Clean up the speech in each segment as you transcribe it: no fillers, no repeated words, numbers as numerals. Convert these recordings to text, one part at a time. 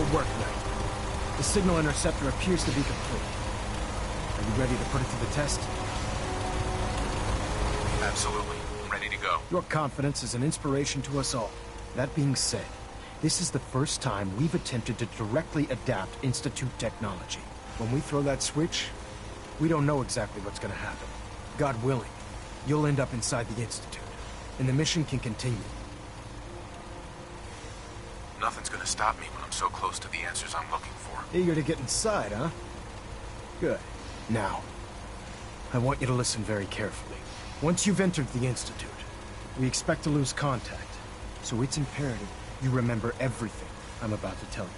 Good work, Knight. The signal interceptor appears to be complete. Are you ready to put it to the test? Absolutely. Ready to go. Your confidence is an inspiration to us all. That being said, this is the first time we've attempted to directly adapt Institute technology. When we throw that switch, we don't know exactly what's gonna happen. God willing, you'll end up inside the Institute, and the mission can continue. Nothing's gonna stop me when I'm so close to the answers I'm looking for. Eager to get inside, huh? Good. Now, I want you to listen very carefully. Once you've entered the Institute, we expect to lose contact, so it's imperative you remember everything I'm about to tell you.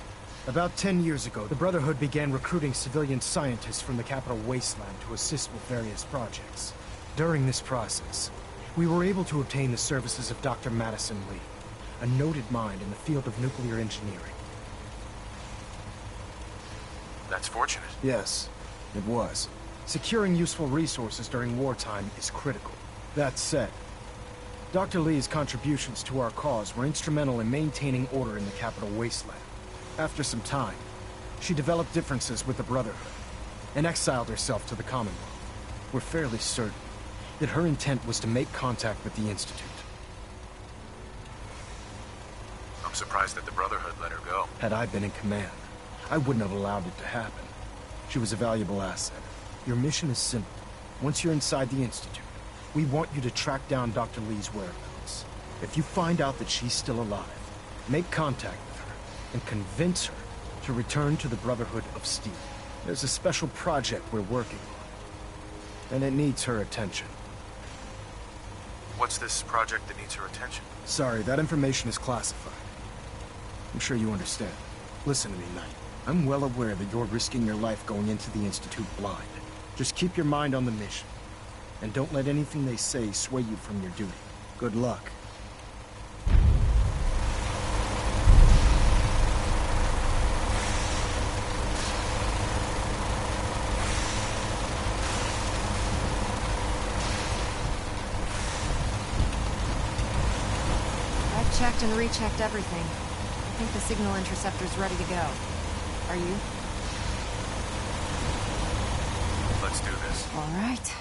About 10 years ago, the Brotherhood began recruiting civilian scientists from the capital wasteland to assist with various projects. During this process, we were able to obtain the services of Dr. Madison Lee, a noted mind in the field of nuclear engineering. That's fortunate. Yes, it was. Securing useful resources during wartime is critical. That said, Dr. Lee's contributions to our cause were instrumental in maintaining order in the capital wasteland. After some time, she developed differences with the Brotherhood and exiled herself to the Commonwealth. We're fairly certain that her intent was to make contact with the Institute. I'm surprised that the Brotherhood let her go. Had I been in command, I wouldn't have allowed it to happen. She was a valuable asset. Your mission is simple. Once you're inside the Institute, we want you to track down Dr. Lee's whereabouts. If you find out that she's still alive, make contact with her and convince her to return to the Brotherhood of Steel. There's a special project we're working on, and it needs her attention. What's this project that needs her attention? Sorry, that information is classified. I'm sure you understand. Listen to me, Knight. I'm well aware that you're risking your life going into the Institute blind. Just keep your mind on the mission, and don't let anything they say sway you from your duty. Good luck. I've checked and rechecked everything. I think the signal interceptor's ready to go. Are you? Let's do this. All right.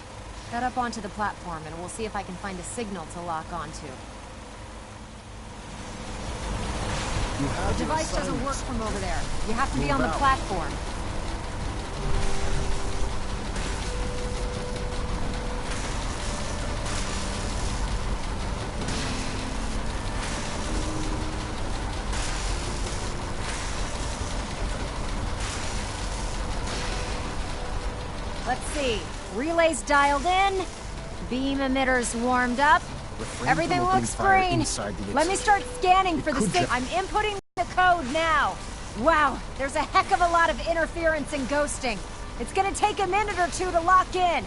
Head up onto the platform and we'll see if I can find a signal to lock onto. The device doesn't work from over there. You have to be on the platform. Let's see. Relays dialed in. Beam emitters warmed up. Everything looks green. Let me start scanning for the signal. I'm inputting the code now. Wow, there's a heck of a lot of interference and ghosting. It's gonna take a minute or two to lock in.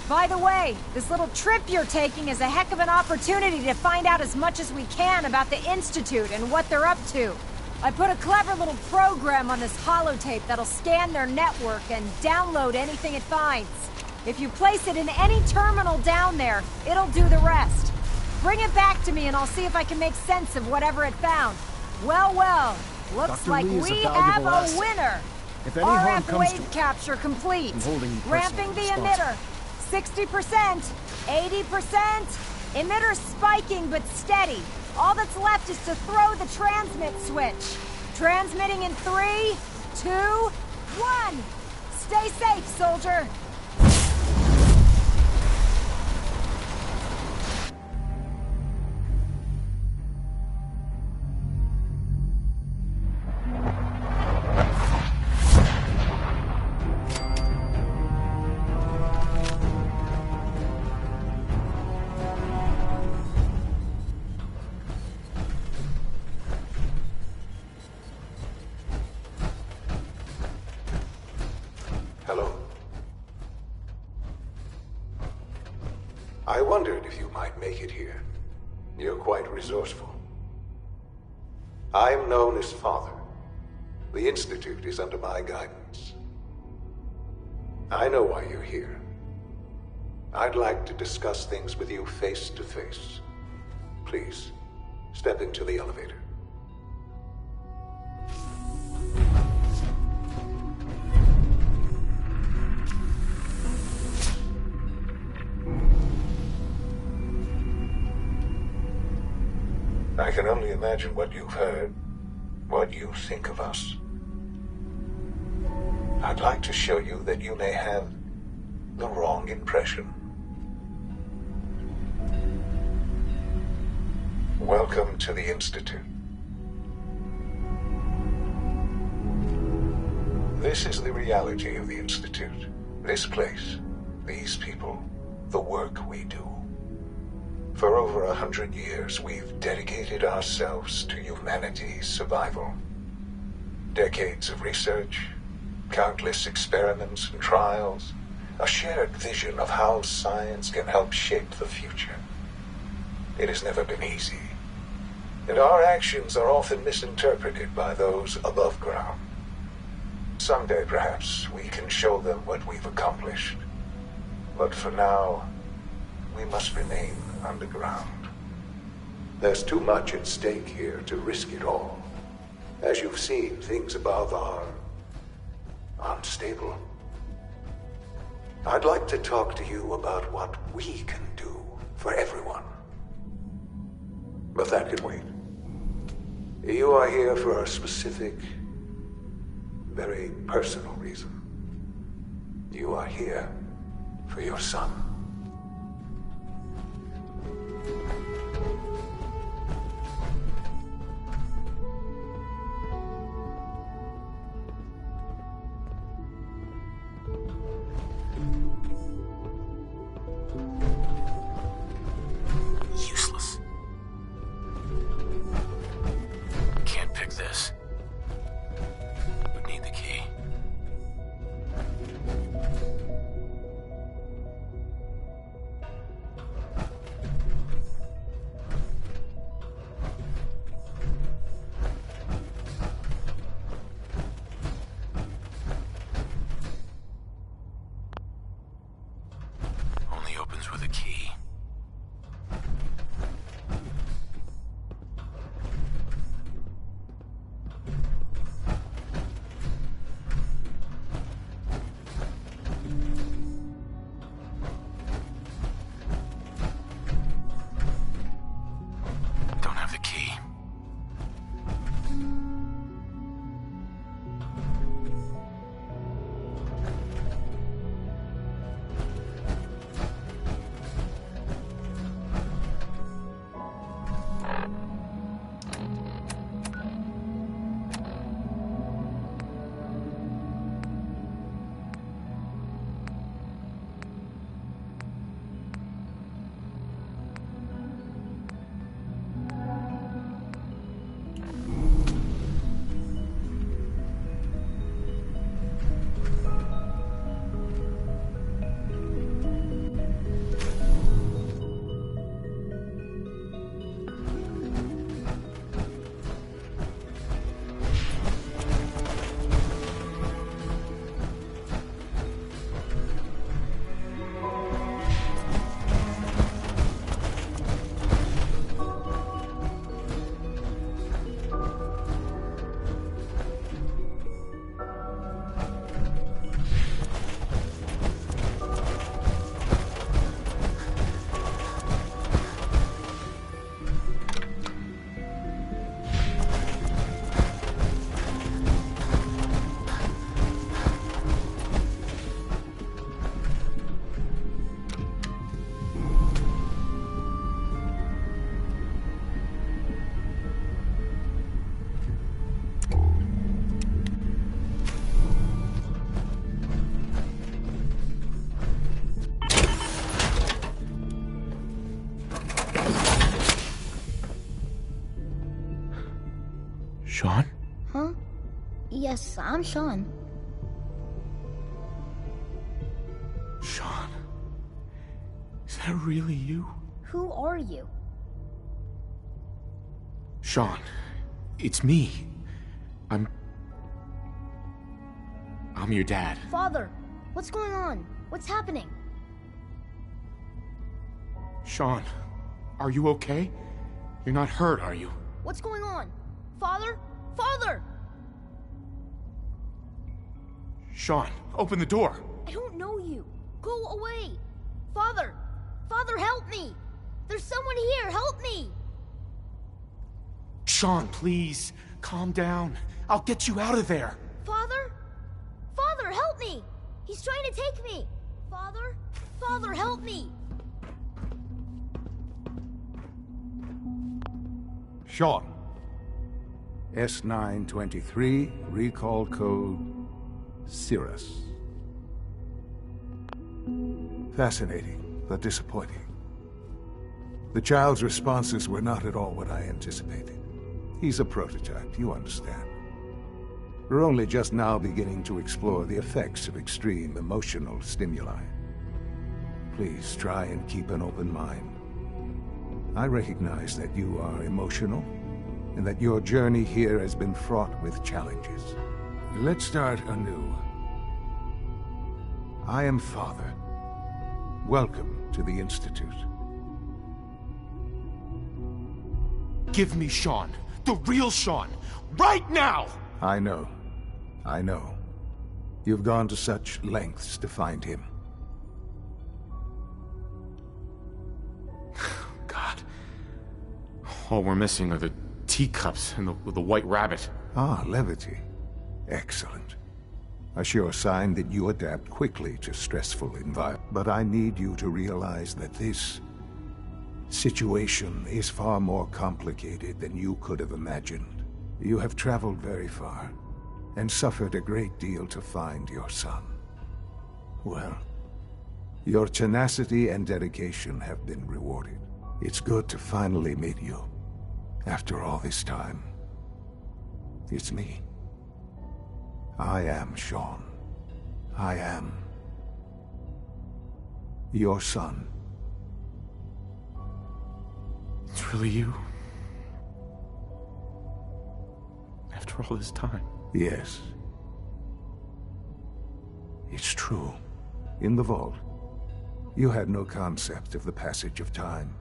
By the way, this little trip you're taking is a heck of an opportunity to find out as much as we can about the Institute and what they're up to. I put a clever little program on this holotape that'll scan their network and download anything it finds. If you place it in any terminal down there, it'll do the rest. Bring it back to me and I'll see if I can make sense of whatever it found. Well, well, looks like we have a winner. If any harm RF comes wave to capture complete. I'm holding you Ramping the personally emitter. 60%, 80%. Emitter spiking but steady. All that's left is to throw the transmit switch. Transmitting in 3, 2, 1. Stay safe, soldier. Hello? I wondered if you might make it here. You're quite resourceful. I'm known as Father. The Institute is under my guidance. I know why you're here. I'd like to discuss things with you face to face. Please, step into the elevator. I can only imagine what you've heard, what you think of us. I'd like to show you that you may have the wrong impression. Welcome to the Institute. This is the reality of the Institute. This place, these people, the work we do. For over 100 years, we've dedicated ourselves to humanity's survival. Decades of research, countless experiments and trials, a shared vision of how science can help shape the future. It has never been easy, and our actions are often misinterpreted by those above ground. Someday, perhaps, we can show them what we've accomplished. But for now, we must remain underground. There's too much at stake here to risk it all. As you've seen, things above are unstable. I'd like to talk to you about what we can do for everyone. But that can wait. You are here for a specific, very personal reason. You are here for your son. Useless. Can't pick this. Would need the key. Only opens with a key. Don't have the key. Sean? Huh? Yes, I'm Sean. Sean? Is that really you? Who are you? Sean, it's me. I'm your dad. Father, what's going on? What's happening? Sean, are you okay? You're not hurt, are you? What's going on? Father? Father! Sean, open the door. I don't know you. Go away. Father! Father, help me! There's someone here, help me! Sean, please, calm down. I'll get you out of there. Father? Father, help me! He's trying to take me! Father? Father, help me! Sean. S923, recall code Cirrus. Fascinating, but disappointing. The child's responses were not at all what I anticipated. He's a prototype, you understand. We're only just now beginning to explore the effects of extreme emotional stimuli. Please try and keep an open mind. I recognize that you are emotional, and that your journey here has been fraught with challenges. Let's start anew. I am Father. Welcome to the Institute. Give me Sean. The real Sean. Right now! I know. You've gone to such lengths to find him. God. All we're missing are the teacups and the white rabbit. Ah, levity. Excellent. A sure sign that you adapt quickly to stressful environments. But I need you to realize that this situation is far more complicated than you could have imagined. You have traveled very far, and suffered a great deal to find your son. Well, your tenacity and dedication have been rewarded. It's good to finally meet you. After all this time, it's me. I am Sean. I am your son. It's really you? After all this time? Yes. It's true. In the vault, you had no concept of the passage of time.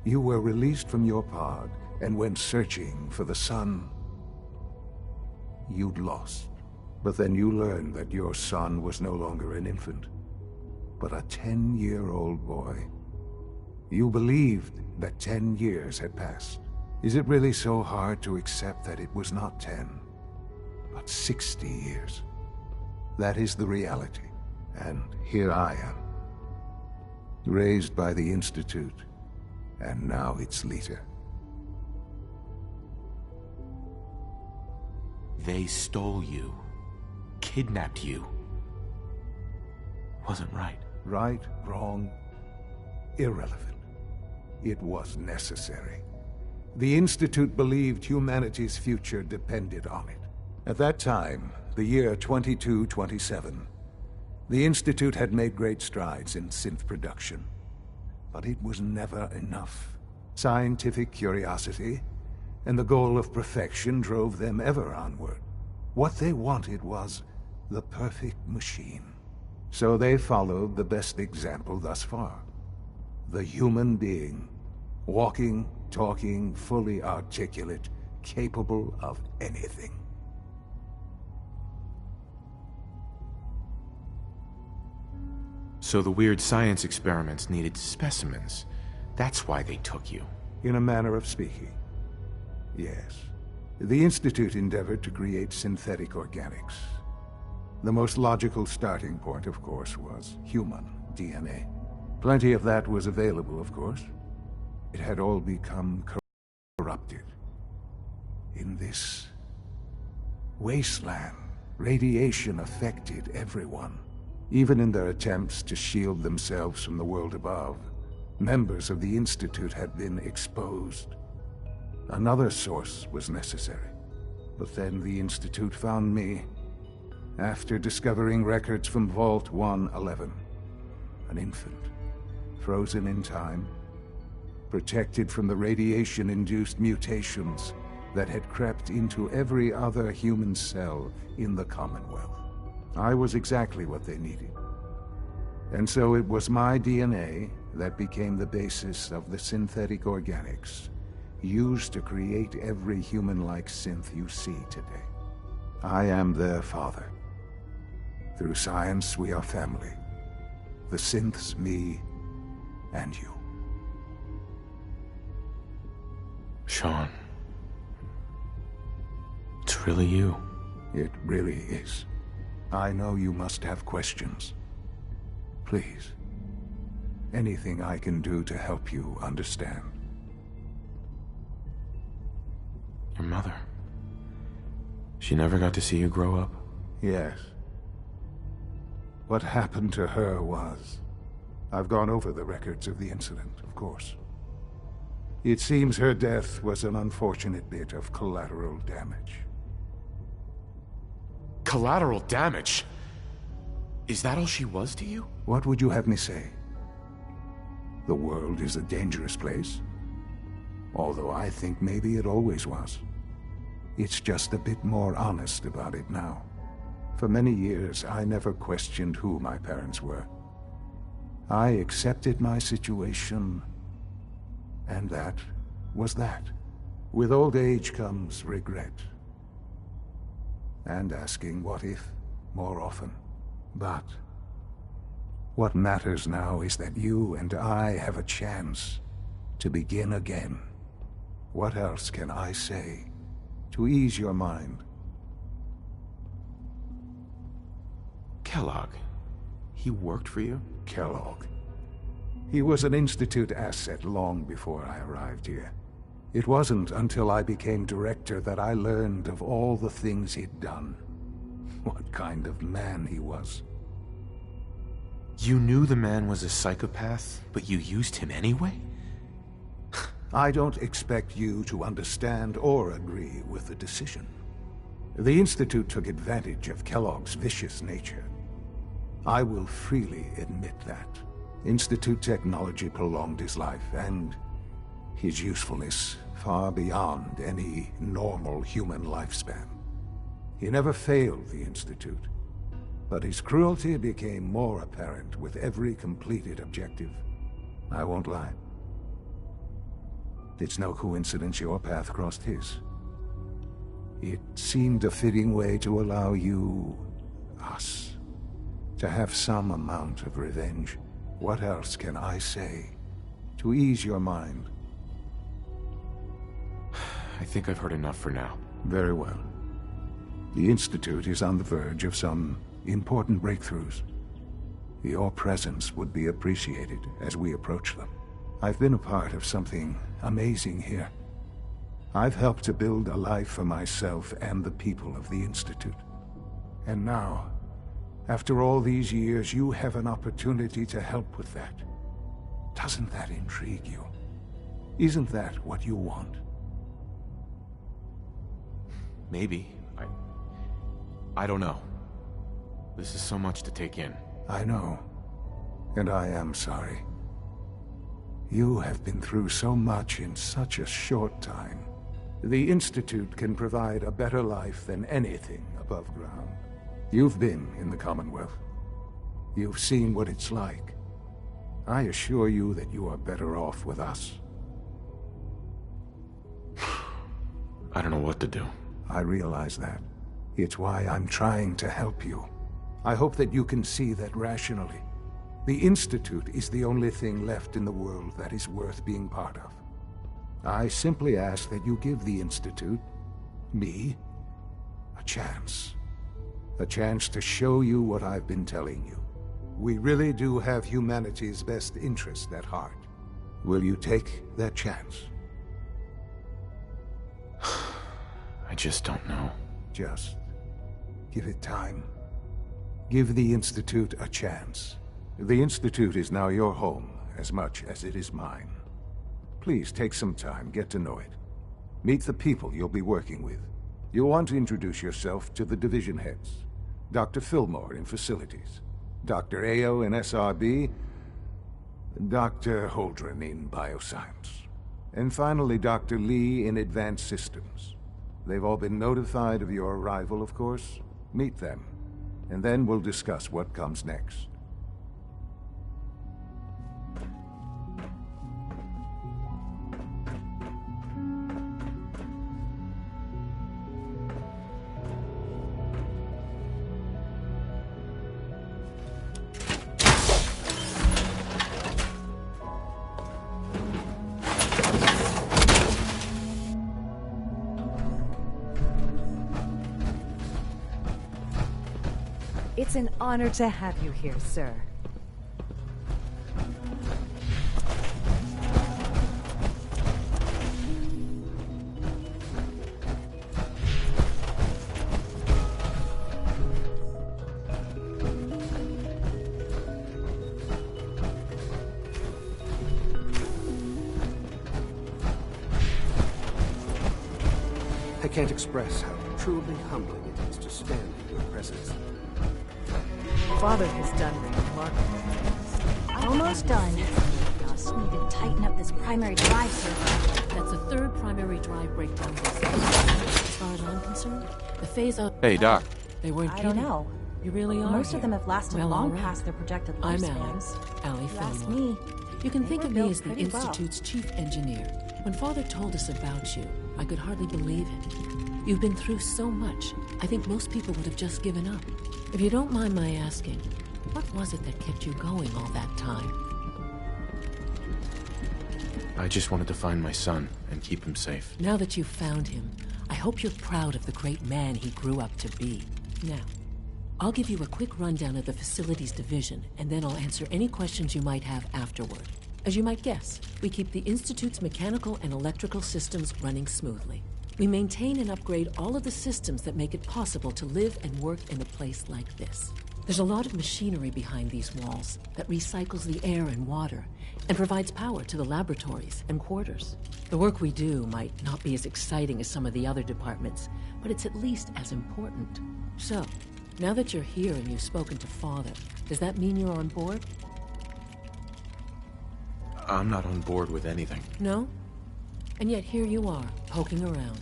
You were released from your pod and went searching for the son you'd lost. But then you learned that your son was no longer an infant, but a 10-year-old boy. You believed that 10 years had passed. Is it really so hard to accept that it was not 10, but 60 years? That is the reality. And here I am, raised by the Institute, and now its leader. They stole you. Kidnapped you. Wasn't right. Right, wrong, irrelevant. It was necessary. The Institute believed humanity's future depended on it. At that time, the year 2227, the Institute had made great strides in synth production. But it was never enough. Scientific curiosity and the goal of perfection drove them ever onward. What they wanted was the perfect machine. So they followed the best example thus far. The human being. Walking, talking, fully articulate, capable of anything. So the weird science experiments needed specimens. That's why they took you. In a manner of speaking. Yes. The Institute endeavored to create synthetic organics. The most logical starting point, of course, was human DNA. Plenty of that was available, of course. It had all become corrupted. In this wasteland, radiation affected everyone. Even in their attempts to shield themselves from the world above, members of the Institute had been exposed. Another source was necessary. But then the Institute found me, after discovering records from Vault 111. An infant, frozen in time, protected from the radiation-induced mutations that had crept into every other human cell in the Commonwealth. I was exactly what they needed. And so it was my DNA that became the basis of the synthetic organics used to create every human-like synth you see today. I am their father. Through science, we are family. The synths, me, and you. Sean. It's really you. It really is. I know you must have questions. Please, anything I can do to help you understand. Your mother. She never got to see you grow up? Yes. What happened to her was... I've gone over the records of the incident, of course. It seems her death was an unfortunate bit of collateral damage. Collateral damage? Is that all she was to you? What would you have me say? The world is a dangerous place. Although I think maybe it always was. It's just a bit more honest about it now. For many years, I never questioned who my parents were. I accepted my situation, and that was that. With old age comes regret. And asking what if more often. But what matters now is that you and I have a chance to begin again. What else can I say to ease your mind? Kellogg. He worked for you? Kellogg. He was an Institute asset long before I arrived here. It wasn't until I became director that I learned of all the things he'd done. What kind of man he was. You knew the man was a psychopath, but you used him anyway? I don't expect you to understand or agree with the decision. The Institute took advantage of Kellogg's vicious nature. I will freely admit that. Institute technology prolonged his life, and his usefulness far beyond any normal human lifespan. He never failed the Institute, but his cruelty became more apparent with every completed objective. I won't lie. It's no coincidence your path crossed his. It seemed a fitting way to allow you, us, to have some amount of revenge. What else can I say to ease your mind? I think I've heard enough for now. Very well. The Institute is on the verge of some important breakthroughs. Your presence would be appreciated as we approach them. I've been a part of something amazing here. I've helped to build a life for myself and the people of the Institute. And now, after all these years, you have an opportunity to help with that. Doesn't that intrigue you? Isn't that what you want? Maybe. I don't know. This is so much to take in. I know. And I am sorry. You have been through so much in such a short time. The Institute can provide a better life than anything above ground. You've been in the Commonwealth. You've seen what it's like. I assure you that you are better off with us. I don't know what to do. I realize that. It's why I'm trying to help you. I hope that you can see that rationally. The Institute is the only thing left in the world that is worth being part of. I simply ask that you give the Institute, me, a chance. A chance to show you what I've been telling you. We really do have humanity's best interest at heart. Will you take that chance? I just don't know. Just give it time. Give the Institute a chance. The Institute is now your home as much as it is mine. Please take some time, get to know it. Meet the people you'll be working with. You'll want to introduce yourself to the division heads. Dr. Fillmore in Facilities, Dr. Ayo in SRB, Dr. Holdren in Bioscience, and finally Dr. Lee in Advanced Systems. They've all been notified of your arrival, of course. Meet them, and then we'll discuss what comes next. It's an honor to have you here, sir. I can't express how truly humbling it is to stand in your presence. Father has done remarkable things. Almost done. Just need to tighten up this primary drive circuit. That's the third primary drive breakdown this season. As far as I'm concerned, the phase out... Hey, Doc. They weren't I don't kidding. know. You really are Most here. of them have lasted Well, long all right. past their projected I'm lifespans. Allie If you ask Fillmore. me, You can they think were of me built as the pretty well. Institute's chief engineer. When Father told us about you, I could hardly believe it. You've been through so much, I think most people would have just given up. If you don't mind my asking, what was it that kept you going all that time? I just wanted to find my son and keep him safe. Now that you've found him, I hope you're proud of the great man he grew up to be. Now, I'll give you a quick rundown of the Facilities Division, and then I'll answer any questions you might have afterward. As you might guess, we keep the Institute's mechanical and electrical systems running smoothly. We maintain and upgrade all of the systems that make it possible to live and work in a place like this. There's a lot of machinery behind these walls that recycles the air and water and provides power to the laboratories and quarters. The work we do might not be as exciting as some of the other departments, but it's at least as important. So, now that you're here and you've spoken to Father, does that mean you're on board? I'm not on board with anything. No? And yet here you are, poking around.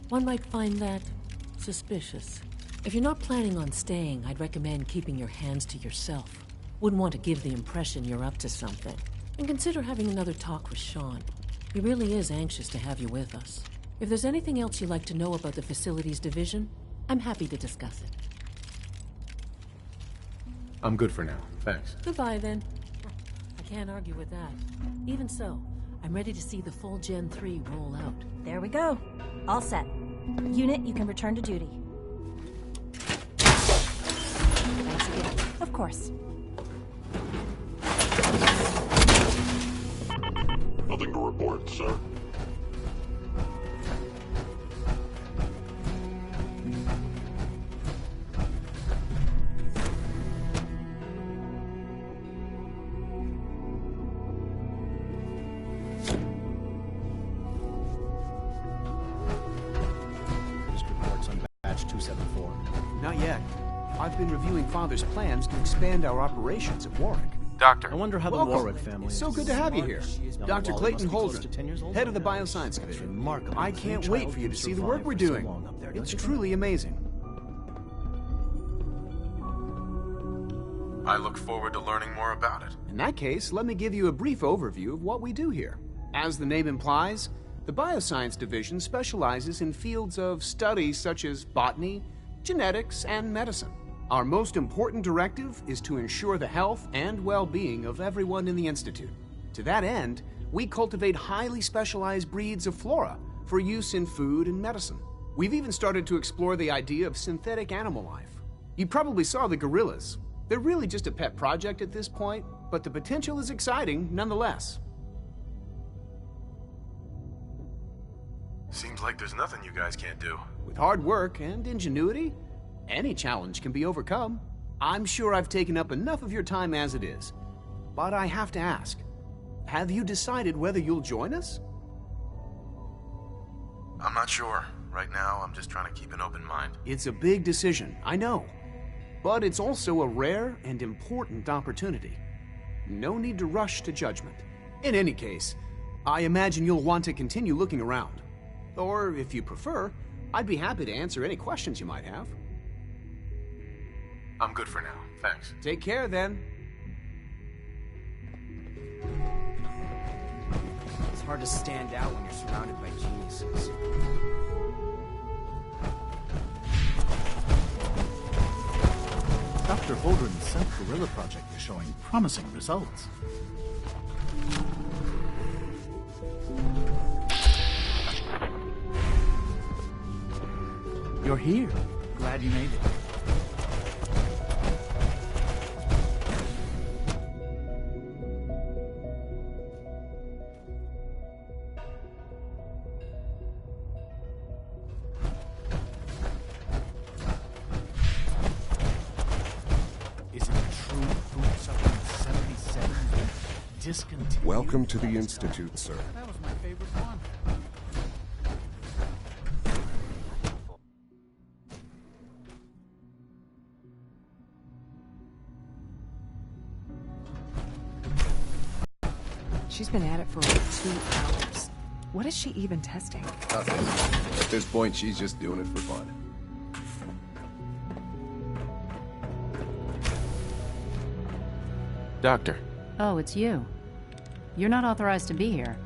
One might find that suspicious. If you're not planning on staying, I'd recommend keeping your hands to yourself. Wouldn't want to give the impression you're up to something. And consider having another talk with Sean. He really is anxious to have you with us. If there's anything else you'd like to know about the Facilities Division, I'm happy to discuss it. I'm good for now. Thanks. Goodbye, then. I can't argue with that. Even so, I'm ready to see the full Gen 3 roll out. There we go. All set. Unit, you can return to duty. Thanks again. Of course. Nothing to report, sir. Reports on Batch 274. Not yet. I've been reviewing Father's plans to expand our operations at Warwick. Doctor. I wonder how the Welcome. Warwick family It's is. so good to have you here. Now, Dr. Wally Clayton must be close Holdren, to 10 years old head of the now. Bioscience It's Division. remarkable. I that can't a wait child for you can to see the survive work we're for so doing. long up there, don't It's you truly amazing. I look forward to learning more about it. In that case, let me give you a brief overview of what we do here. As the name implies, the Bioscience Division specializes in fields of study such as botany, genetics, and medicine. Our most important directive is to ensure the health and well-being of everyone in the Institute. To that end, we cultivate highly specialized breeds of flora for use in food and medicine. We've even started to explore the idea of synthetic animal life. You probably saw the gorillas. They're really just a pet project at this point, but the potential is exciting nonetheless. Seems like there's nothing you guys can't do. With hard work and ingenuity, any challenge can be overcome. I'm sure I've taken up enough of your time as it is, but I have to ask, have you decided whether you'll join us? I'm not sure. Right now, I'm just trying to keep an open mind. It's a big decision, I know, but it's also a rare and important opportunity. No need to rush to judgment. In any case, I imagine you'll want to continue looking around. Or, if you prefer, I'd be happy to answer any questions you might have. I'm good for now. Thanks. Take care, then. It's hard to stand out when you're surrounded by geniuses. Dr. Holdren's Scent Gorilla project is showing promising results. You're here. Glad you made it. discontinued. Welcome to the Institute, sir. That was my favorite one. She's been at it for over 2 hours. What is she even testing? Nothing. At this point, she's just doing it for fun. Doctor. Oh, it's you. You're not authorized to be here.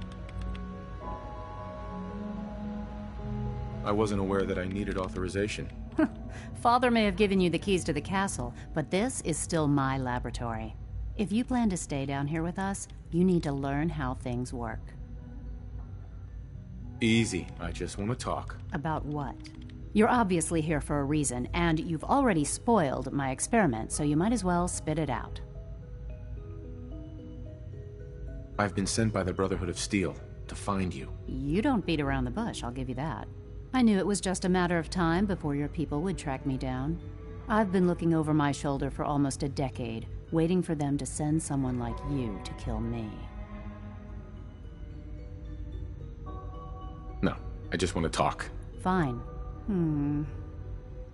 I wasn't aware that I needed authorization. Father may have given you the keys to the castle, but this is still my laboratory. If you plan to stay down here with us, you need to learn how things work. Easy. I just want to talk. About what? You're obviously here for a reason, and you've already spoiled my experiment, so you might as well spit it out. I've been sent by the Brotherhood of Steel to find you. You don't beat around the bush, I'll give you that. I knew it was just a matter of time before your people would track me down. I've been looking over my shoulder for almost a decade, waiting for them to send someone like you to kill me. No, I just want to talk. Fine.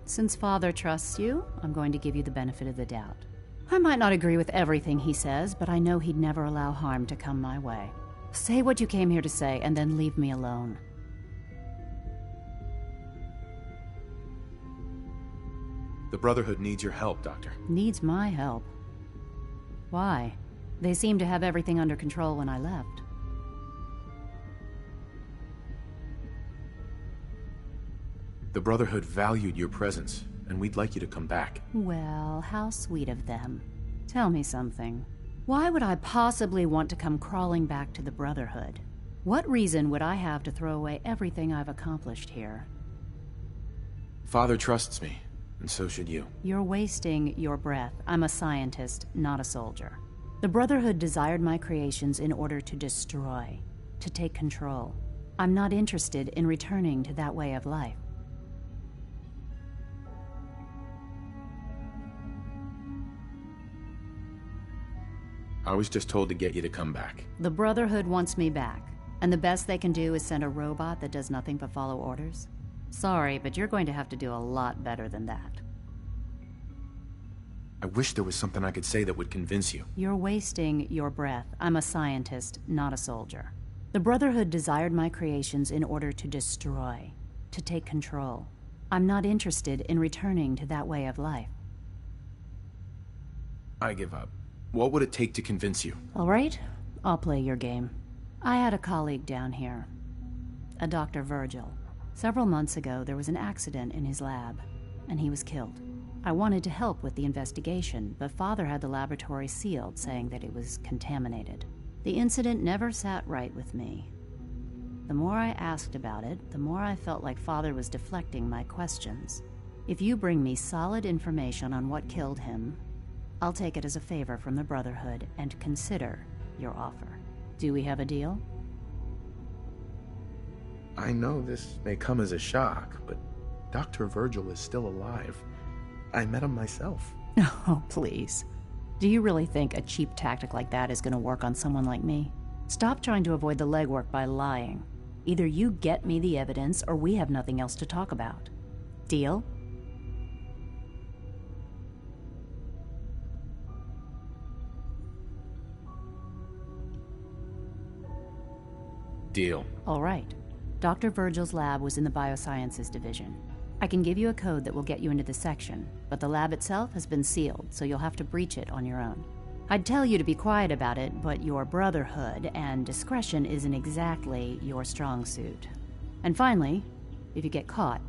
Since Father trusts you, I'm going to give you the benefit of the doubt. I might not agree with everything he says, but I know he'd never allow harm to come my way. Say what you came here to say, and then leave me alone. The Brotherhood needs your help, Doctor. Needs my help? Why? They seemed to have everything under control when I left. The Brotherhood valued your presence, and we'd like you to come back. Well, how sweet of them. Tell me something. Why would I possibly want to come crawling back to the Brotherhood? What reason would I have to throw away everything I've accomplished here? Father trusts me, and so should you. You're wasting your breath. I'm a scientist, not a soldier. The Brotherhood desired my creations in order to destroy, to take control. I'm not interested in returning to that way of life. I was just told to get you to come back. The Brotherhood wants me back, and the best they can do is send a robot that does nothing but follow orders? Sorry, but you're going to have to do a lot better than that. I wish there was something I could say that would convince you. You're wasting your breath. I'm a scientist, not a soldier. The Brotherhood desired my creations in order to destroy, to take control. I'm not interested in returning to that way of life. I give up. What would it take to convince you? All right, I'll play your game. I had a colleague down here, a Dr. Virgil. Several months ago, there was an accident in his lab, and he was killed. I wanted to help with the investigation, but Father had the laboratory sealed, saying that it was contaminated. The incident never sat right with me. The more I asked about it, the more I felt like Father was deflecting my questions. If you bring me solid information on what killed him, I'll take it as a favor from the Brotherhood and consider your offer. Do we have a deal? I know this may come as a shock, but Dr. Virgil is still alive. I met him myself. Oh, please. Do you really think a cheap tactic like that is going to work on someone like me? Stop trying to avoid the legwork by lying. Either you get me the evidence, or we have nothing else to talk about. Deal? Deal. All right. Dr. Virgil's lab was in the Biosciences Division. I can give you a code that will get you into the section, but the lab itself has been sealed, so you'll have to breach it on your own. I'd tell you to be quiet about it, but your Brotherhood and discretion isn't exactly your strong suit. And finally, if you get caught,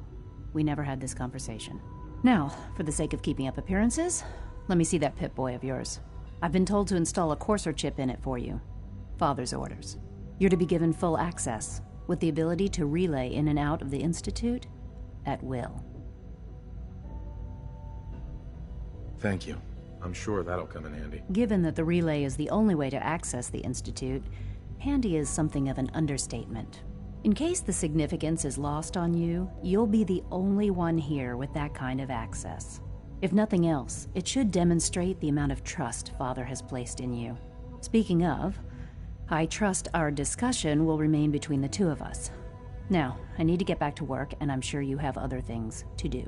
we never had this conversation. Now, for the sake of keeping up appearances, let me see that Pip-Boy of yours. I've been told to install a Courser chip in it for you. Father's orders. You're to be given full access, with the ability to relay in and out of the Institute at will. Thank you. I'm sure that'll come in handy. Given that the relay is the only way to access the Institute, handy is something of an understatement. In case the significance is lost on you, you'll be the only one here with that kind of access. If nothing else, it should demonstrate the amount of trust Father has placed in you. Speaking of, I trust our discussion will remain between the two of us. Now, I need to get back to work, and I'm sure you have other things to do.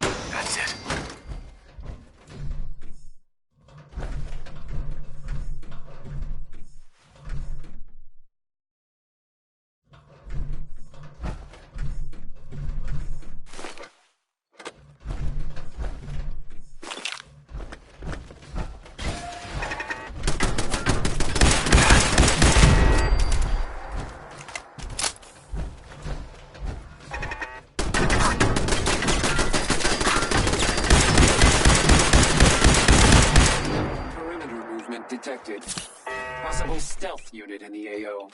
That's it. Detected. Possible stealth unit in the AO.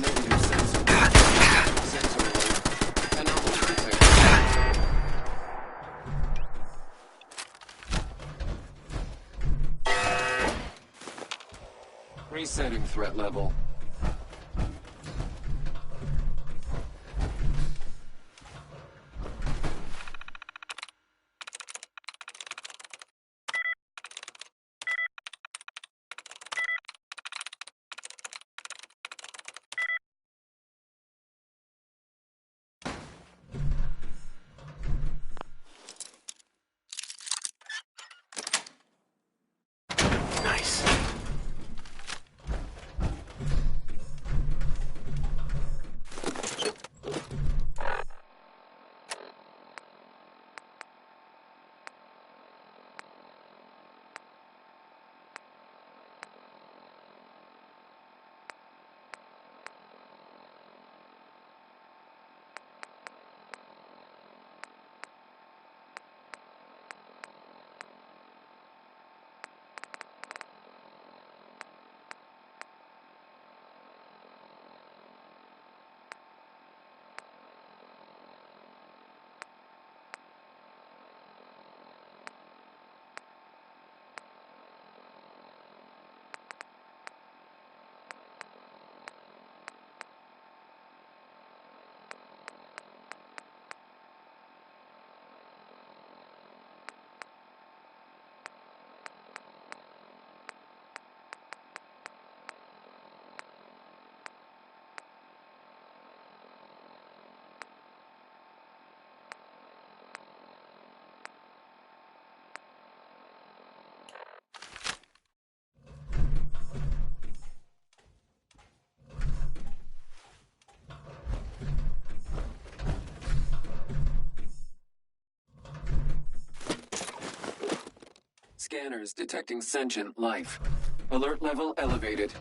Negative sensor. Sensor alert. Anomaly detected. Resetting threat level. Nice. Scanners detecting sentient life. Alert level elevated.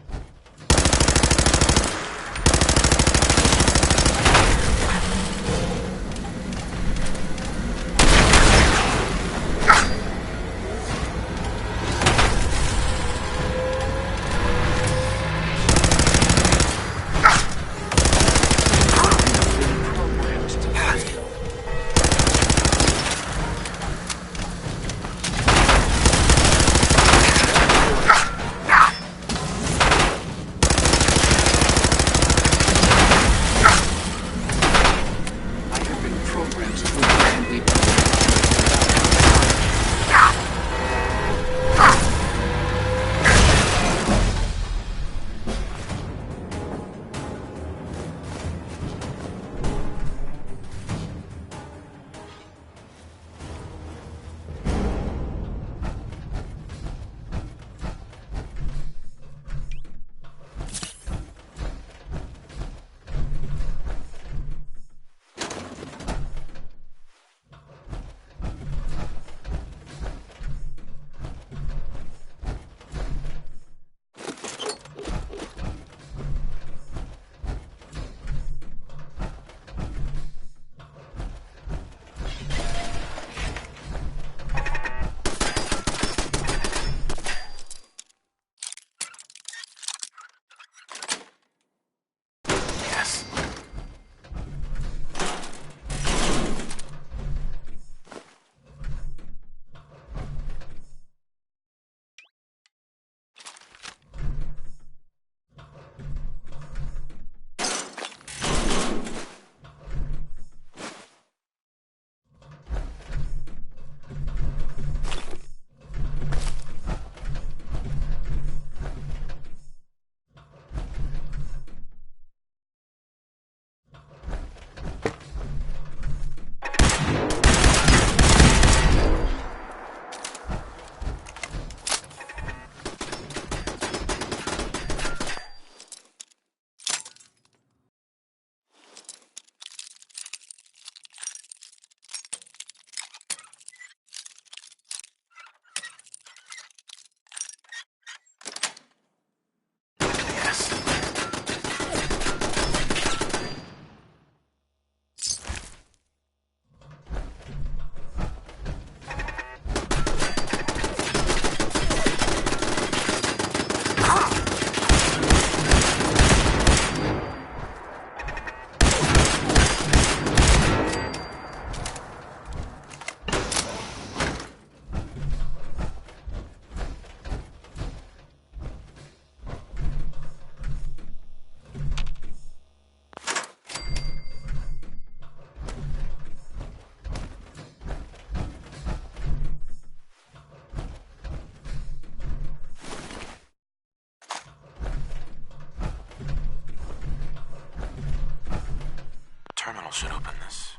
Terminal should open this.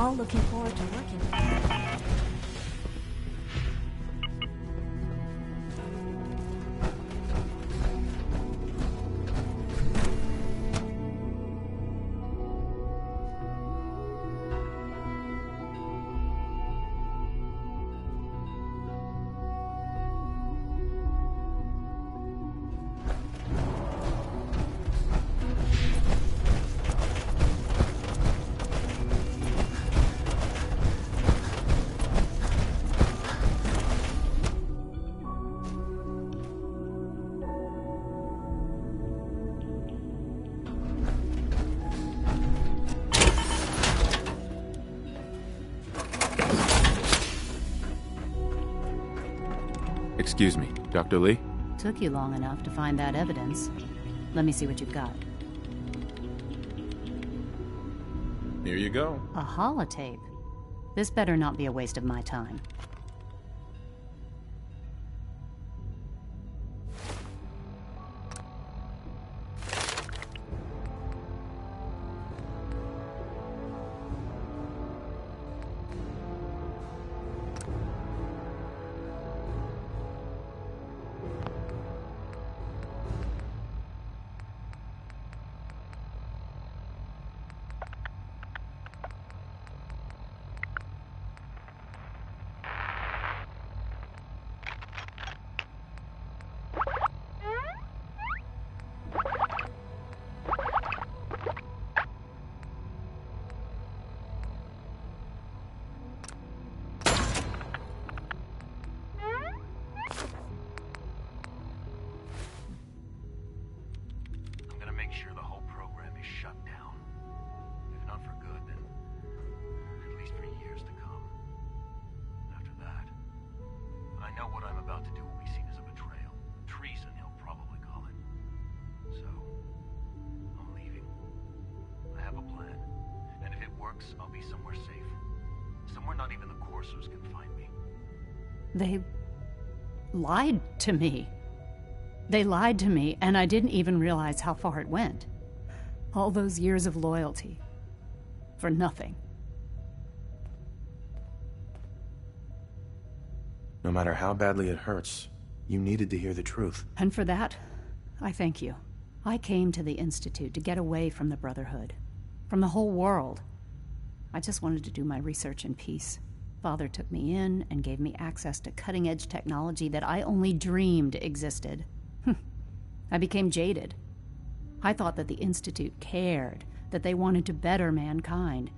all looking forward to working with you. Excuse me, Dr. Lee? Took you long enough to find that evidence. Let me see what you've got. Here you go. A holotape. This better not be a waste of my time. I'll be somewhere safe. Somewhere not even the coursers can find me. They lied to me. They lied to me, and I didn't even realize how far it went. All those years of loyalty. For nothing. No matter how badly it hurts, you needed to hear the truth. And for that, I thank you. I came to the Institute to get away from the Brotherhood. From the whole world. I just wanted to do my research in peace. Father took me in and gave me access to cutting-edge technology that I only dreamed existed. I became jaded. I thought that the Institute cared, that they wanted to better mankind.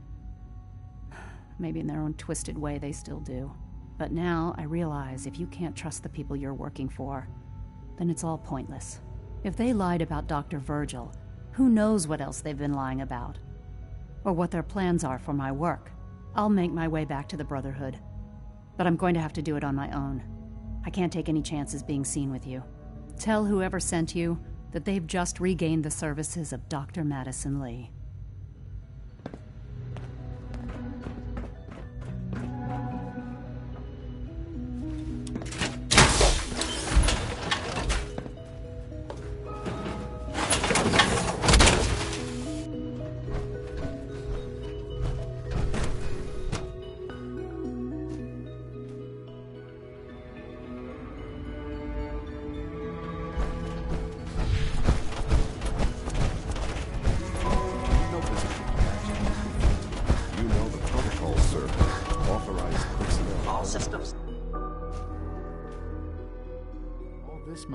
Maybe in their own twisted way they still do. But now I realize if you can't trust the people you're working for, then it's all pointless. If they lied about Dr. Virgil, who knows what else they've been lying about? Or what their plans are for my work. I'll make my way back to the Brotherhood. But I'm going to have to do it on my own. I can't take any chances being seen with you. Tell whoever sent you that they've just regained the services of Dr. Madison Lee.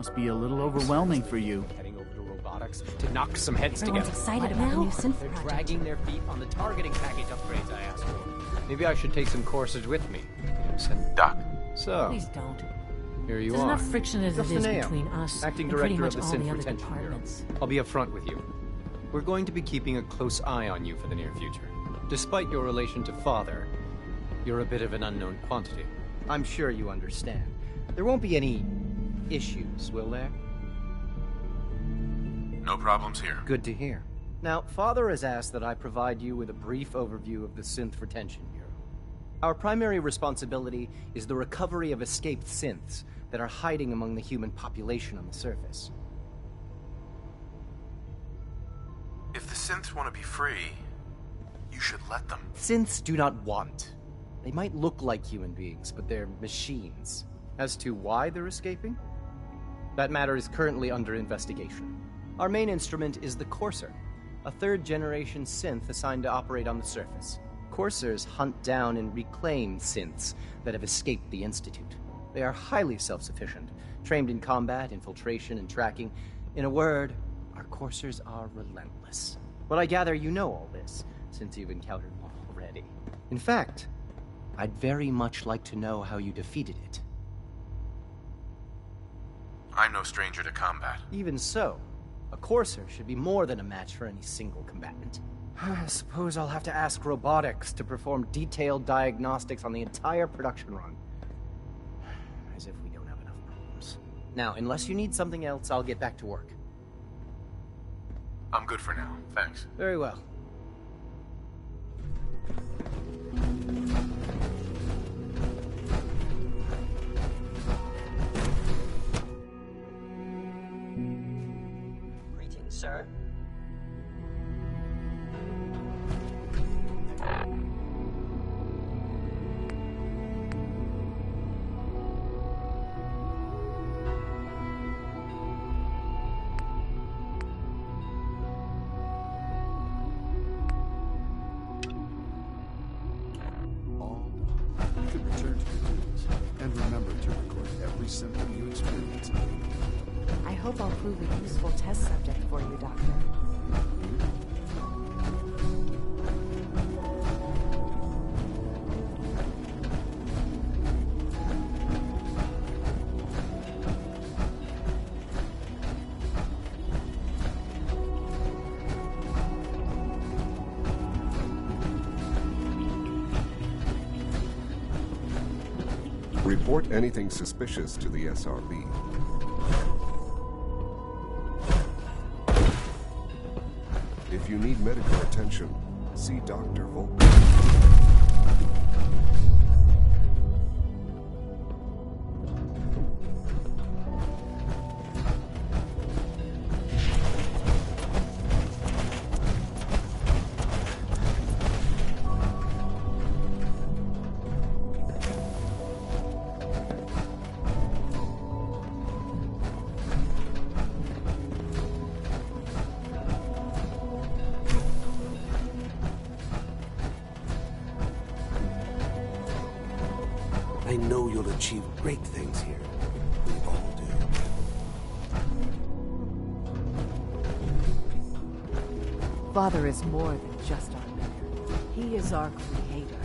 Must be a little overwhelming for you. Heading over to robotics to knock some heads Everyone's together. excited about the new synth They're project. dragging their feet on the targeting package upgrades I asked for. Maybe I should take some courses with me. Doc. So, Please don't. here you There's are. enough friction as it is Raffineo, between us acting and pretty director much of the all Synth the other Retention Bureau. departments. I'll be upfront with you. We're going to be keeping a close eye on you for the near future. Despite your relation to Father, you're a bit of an unknown quantity. I'm sure you understand. There won't be any issues, will there? No problems here. Good to hear. Now, Father has asked that I provide you with a brief overview of the Synth Retention Bureau. Our primary responsibility is the recovery of escaped synths that are hiding among the human population on the surface. If the synths want to be free, You should let them. Synths do not want. They might look like human beings, but they're machines. As to why they're escaping? That matter is currently under investigation. Our main instrument is the Courser, a third-generation synth assigned to operate on the surface. Coursers hunt down and reclaim synths that have escaped the Institute. They are highly self-sufficient, trained in combat, infiltration, and tracking. In a word, our Coursers are relentless. But I gather you know all this, since you've encountered one already. In fact, I'd very much like to know how you defeated it. I'm no stranger to combat. Even so, a Courser should be more than a match for any single combatant. I suppose I'll have to ask robotics to perform detailed diagnostics on the entire production run. As if we don't have enough problems. Now, unless you need something else, I'll get back to work. I'm good for now, thanks. Very well. Greetings, sir. You can return to your duties, and remember to record every symptom you experience. I hope I'll prove a useful test subject for you, Doctor. Report anything suspicious to the SRB. If you need medical attention, see Dr. Volker. I know you'll achieve great things here. We all do. Father is more than just our leader. He is our creator.